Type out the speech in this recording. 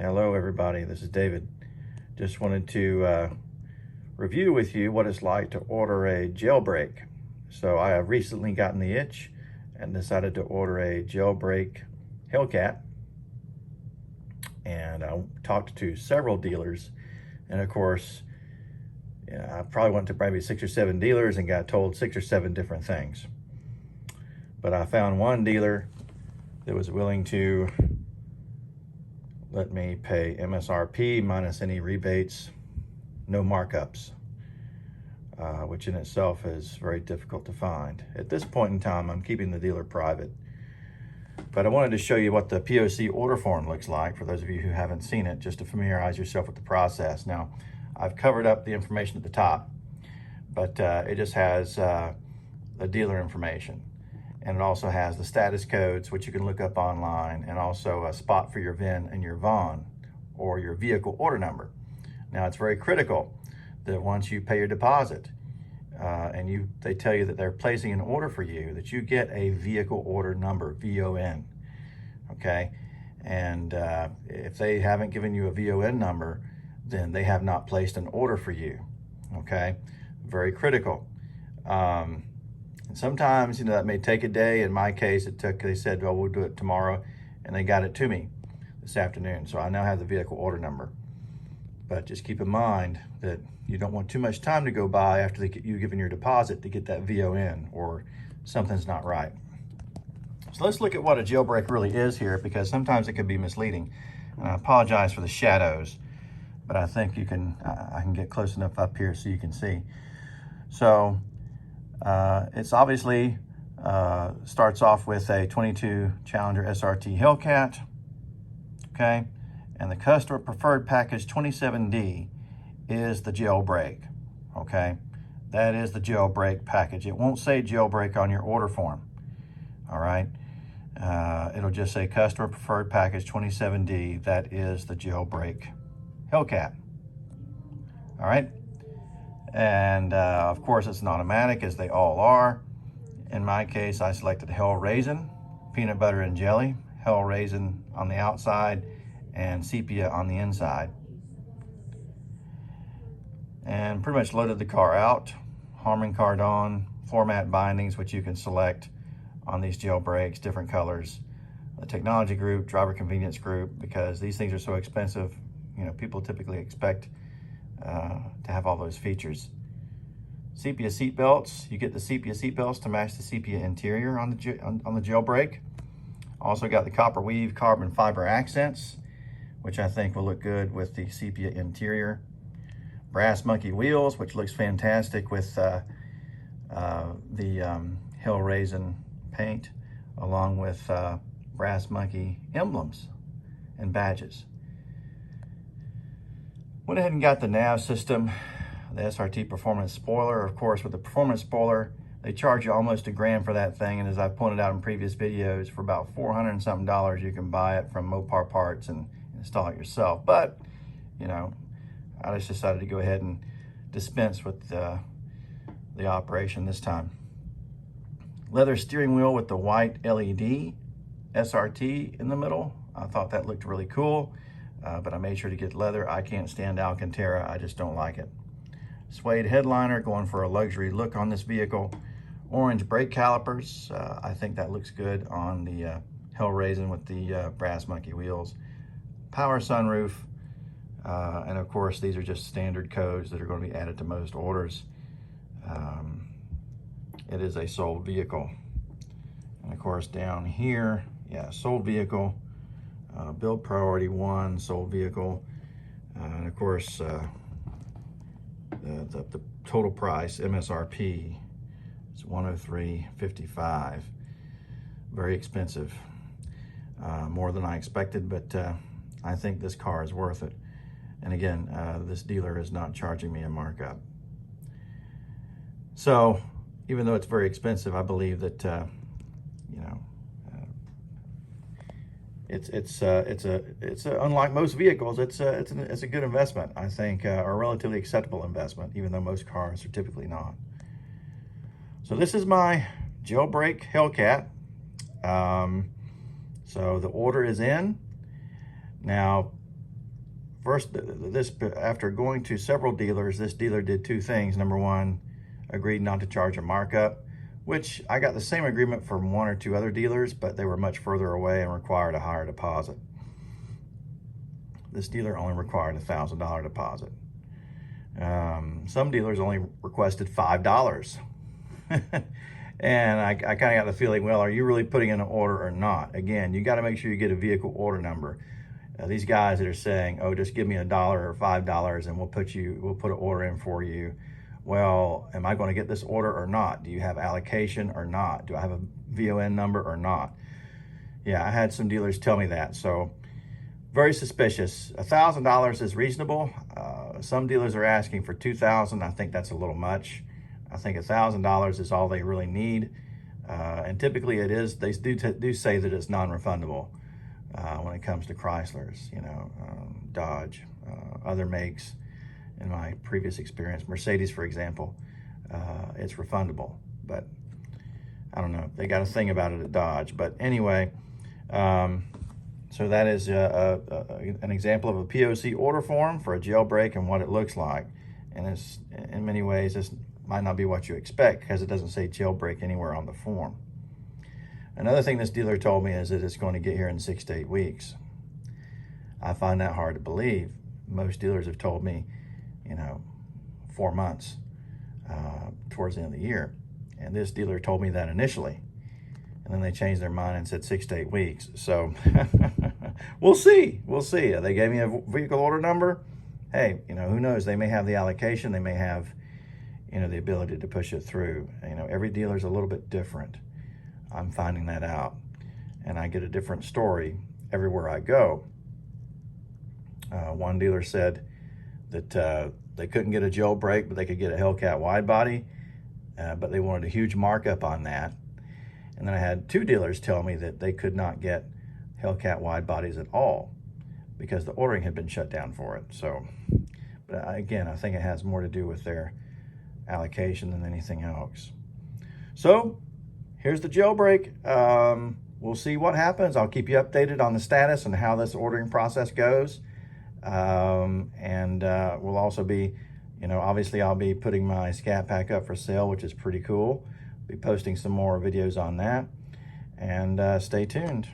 Hello everybody, this is David. Just wanted to review with you what it's like to order a jailbreak. So I have recently gotten the itch and decided to order a jailbreak Hellcat. And I talked to several dealers, and of course, I probably went to maybe 6 or 7 dealers and got told 6 or 7 different things. But I found one dealer that was willing to let me pay MSRP minus any rebates, no markups, which in itself is very difficult to find. At this point in time, I'm keeping the dealer private. But I wanted to show you what the POC order form looks like for those of you who haven't seen it, just to familiarize yourself with the process. Now, I've covered up the information at the top, but it just has the dealer information. And it also has the status codes, which you can look up online, and also a spot for your VIN and your VON, or your vehicle order number. Now, it's very critical that once you pay your deposit and they tell you that they're placing an order for you, that you get a vehicle order number, VON, okay? And if they haven't given you a VON number, then they have not placed an order for you, okay? Very critical. And sometimes, that may take a day. In my case, they said, well, we'll do it tomorrow, and they got it to me this afternoon. So I now have the vehicle order number. But just keep in mind that you don't want too much time to go by after you've given your deposit to get that VON, or something's not right. So let's look at what a jailbreak really is here, because sometimes it can be misleading. And I apologize for the shadows, but I think I can get close enough up here so you can see. So it's obviously starts off with a 22 Challenger SRT Hellcat, okay? And the customer preferred package 27D is the jailbreak, okay? That is the jailbreak package. It won't say jailbreak on your order form, all right? It'll just say customer preferred package 27D. That is the jailbreak Hellcat, all right? And of course, it's an automatic, as they all are. In my case, I selected Hell Raisin, peanut butter and jelly, Hell Raisin on the outside, and sepia on the inside. And pretty much loaded the car out. Harman Kardon floor mat bindings, which you can select on these jailbreaks, different colors. The technology group, driver convenience group, because these things are so expensive, people typically expect to have all those features. Sepia seat belts. You get the sepia seat belts to match the sepia interior on the jailbreak. Also got the copper weave carbon fiber accents, which I think will look good with the sepia interior. Brass monkey wheels, which looks fantastic with the Hell Raisin paint, along with brass monkey emblems and badges. Went ahead and got the nav system, the SRT performance spoiler. Of course, with the performance spoiler, they charge you almost $1,000 for that thing. And as I've pointed out in previous videos, for about $400 and something, you can buy it from Mopar Parts and install it yourself. But, I just decided to go ahead and dispense with the operation this time. Leather steering wheel with the white LED SRT in the middle. I thought that looked really cool. But I made sure to get leather. I can't stand Alcantara. I just don't like it. Suede headliner, going for a luxury look on this vehicle. Orange brake calipers. I think that looks good on the Hell Raisin with the brass monkey wheels. Power sunroof. And of course, these are just standard codes that are going to be added to most orders. It is a sold vehicle. And of course, down here, sold vehicle. Build priority 1, sold vehicle, and of course the total price, MSRP, is $103.55. Very expensive, more than I expected, but I think this car is worth it. And again, this dealer is not charging me a markup. So even though it's very expensive, I believe that it's unlike most vehicles, it's a good investment, I think, or a relatively acceptable investment, even though most cars are typically not. So this is my jailbreak Hellcat. So the order is in. Now, first, after going to several dealers, this dealer did two things. Number one, agreed not to charge a markup, which I got the same agreement from one or two other dealers, but they were much further away and required a higher deposit. This dealer only required a $1,000 deposit. Some dealers only requested $5. And I kind of got the feeling, well, are you really putting in an order or not? Again, you got to make sure you get a vehicle order number. These guys that are saying, oh, just give me $1 or $5 and we'll put an order in for you. Well, am I going to get this order or not? Do you have allocation or not? Do I have a VON number or not? Yeah, I had some dealers tell me that. So very suspicious. $1,000 is reasonable. Some dealers are asking for $2,000. I think that's a little much. I think $1,000 is all they really need. And typically it is, they do say that it's non-refundable when it comes to Chryslers, Dodge, other makes. In my previous experience, Mercedes, for example, it's refundable, but I don't know. They got a thing about it at Dodge. But anyway, so that is an example of a POC order form for a jailbreak and what it looks like. And it's, in many ways, this might not be what you expect because it doesn't say jailbreak anywhere on the form. Another thing this dealer told me is that it's going to get here in 6 to 8 weeks. I find that hard to believe. Most dealers have told me, 4 months towards the end of the year. And this dealer told me that initially. And then they changed their mind and said 6 to 8 weeks. So we'll see. We'll see. They gave me a vehicle order number. Hey, who knows? They may have the allocation. They may have, the ability to push it through. Every dealer's a little bit different. I'm finding that out. And I get a different story everywhere I go. One dealer said that they couldn't get a jailbreak, but they could get a Hellcat wide body, but they wanted a huge markup on that. And then I had two dealers tell me that they could not get Hellcat wide bodies at all because the ordering had been shut down for it. So, but again, I think it has more to do with their allocation than anything else. So here's the jailbreak. We'll see what happens. I'll keep you updated on the status and how this ordering process goes. We'll also be, obviously I'll be putting my Scat Pack up for sale, which is pretty cool. Be posting some more videos on that, and stay tuned.